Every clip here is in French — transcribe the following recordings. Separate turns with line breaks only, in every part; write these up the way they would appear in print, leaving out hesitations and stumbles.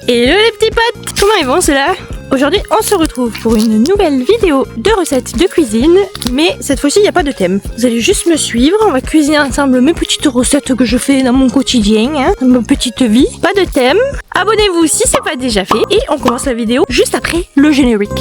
Hello les petits potes, comment ils vont ceux-là? Aujourd'hui on se retrouve pour une nouvelle vidéo de recettes de cuisine, mais cette fois-ci il n'y a pas de thème. Vous allez juste me suivre, on va cuisiner ensemble mes petites recettes que je fais dans mon quotidien, dans ma petite vie. Pas de thème, abonnez-vous si c'est pas déjà fait et on commence la vidéo juste après le générique.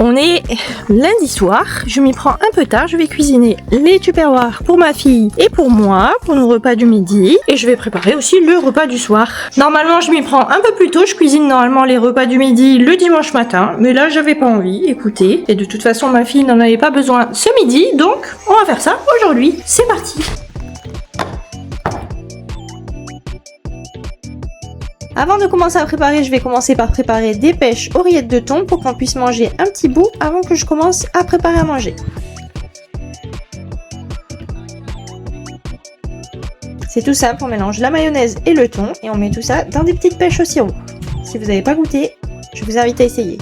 On est lundi soir, je m'y prends un peu tard, je vais cuisiner les tupperwares pour ma fille et pour moi, pour nos repas du midi. Et je vais préparer aussi le repas du soir. Normalement je m'y prends un peu plus tôt, je cuisine normalement les repas du midi le dimanche matin. Mais là j'avais pas envie, écoutez. Et de toute façon ma fille n'en avait pas besoin ce midi, donc on va faire ça aujourd'hui. C'est parti! Avant de commencer à préparer, je vais commencer par préparer des pêches aux rillettes de thon pour qu'on puisse manger un petit bout avant que je commence à préparer à manger. C'est tout simple, on mélange la mayonnaise et le thon et on met tout ça dans des petites pêches au sirop. Si vous n'avez pas goûté, je vous invite à essayer.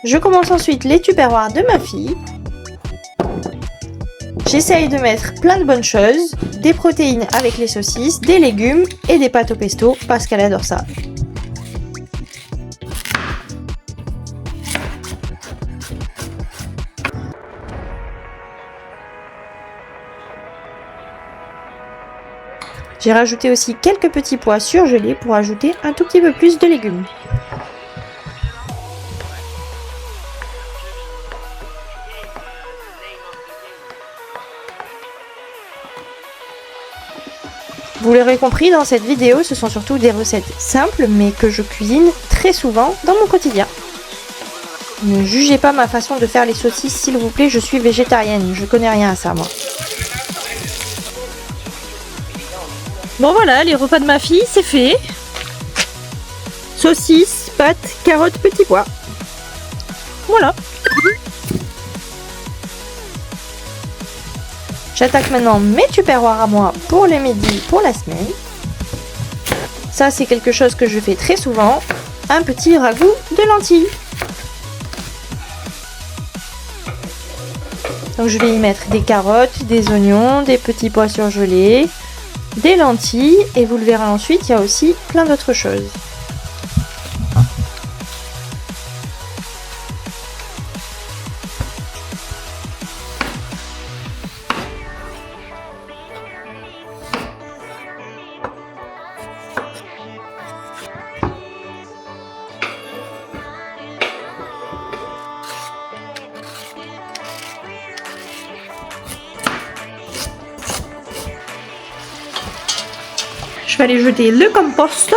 Je commence ensuite les tupperwares de ma fille. J'essaye de mettre plein de bonnes choses, des protéines avec les saucisses, des légumes et des pâtes au pesto parce qu'elle adore ça. J'ai rajouté aussi quelques petits pois surgelés pour ajouter un tout petit peu plus de légumes. Vous l'aurez compris, dans cette vidéo, ce sont surtout des recettes simples, mais que je cuisine très souvent dans mon quotidien. Ne jugez pas ma façon de faire les saucisses, s'il vous plaît, je suis végétarienne, je connais rien à ça, moi. Bon voilà, les repas de ma fille, c'est fait. Saucisses, pâtes, carottes, petits pois. Voilà. J'attaque maintenant mes tupperwares à moi pour les midis pour la semaine. Ça c'est quelque chose que je fais très souvent, un petit ragoût de lentilles. Donc je vais y mettre des carottes, des oignons, des petits pois surgelés, des lentilles et vous le verrez ensuite, il y a aussi plein d'autres choses. Je vais aller jeter le compost.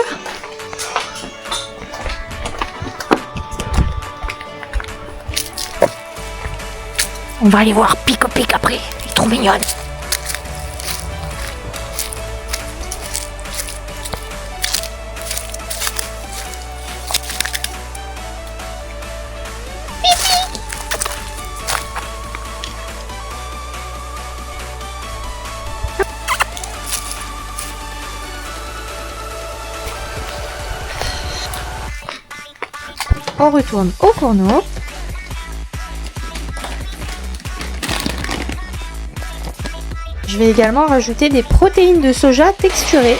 On va aller voir Pico Pic après, elle est trop mignonne. On retourne au fourneau. Je vais également rajouter des protéines de soja texturées.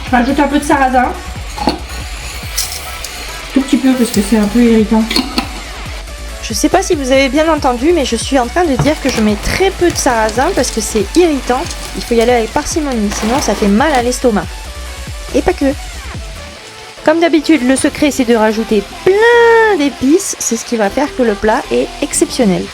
Je rajoute un peu de sarrasin. Tout petit peu parce que c'est un peu irritant. Je sais pas si vous avez bien entendu, mais je suis en train de dire que je mets très peu de sarrasin parce que c'est irritant. Il faut y aller avec parcimonie, sinon ça fait mal à l'estomac. Et pas que. Comme d'habitude, le secret c'est de rajouter plein d'épices. C'est ce qui va faire que le plat est exceptionnel.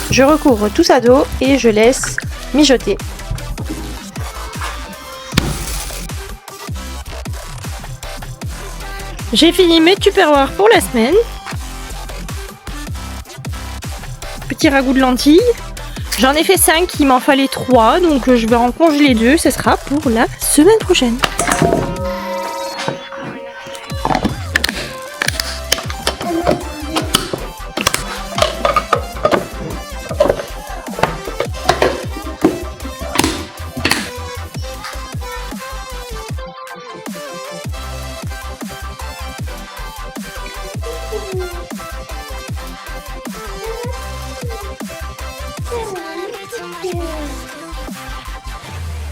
Je recouvre tout ça d'eau et je laisse mijoter. J'ai fini mes tupperwares pour la semaine. Petit ragoût de lentilles. J'en ai fait 5, il m'en fallait 3, donc je vais en congeler 2, ce sera pour la semaine prochaine.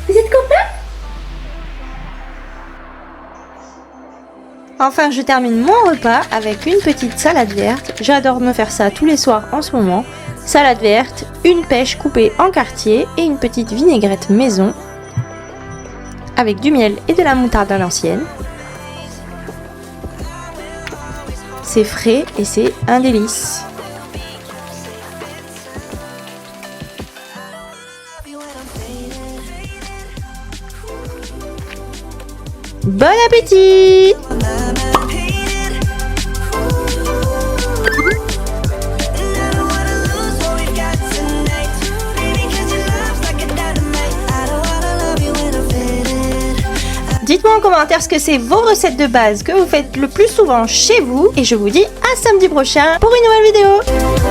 Vous êtes copains?
Enfin, je termine mon repas avec une petite salade verte. J'adore me faire ça tous les soirs en ce moment. Salade verte, une pêche coupée en quartier et une petite vinaigrette maison avec du miel et de la moutarde à l'ancienne. C'est frais et c'est un délice. Bon appétit! Dites-moi en commentaire ce que c'est vos recettes de base que vous faites le plus souvent chez vous et je vous dis à samedi prochain pour une nouvelle vidéo.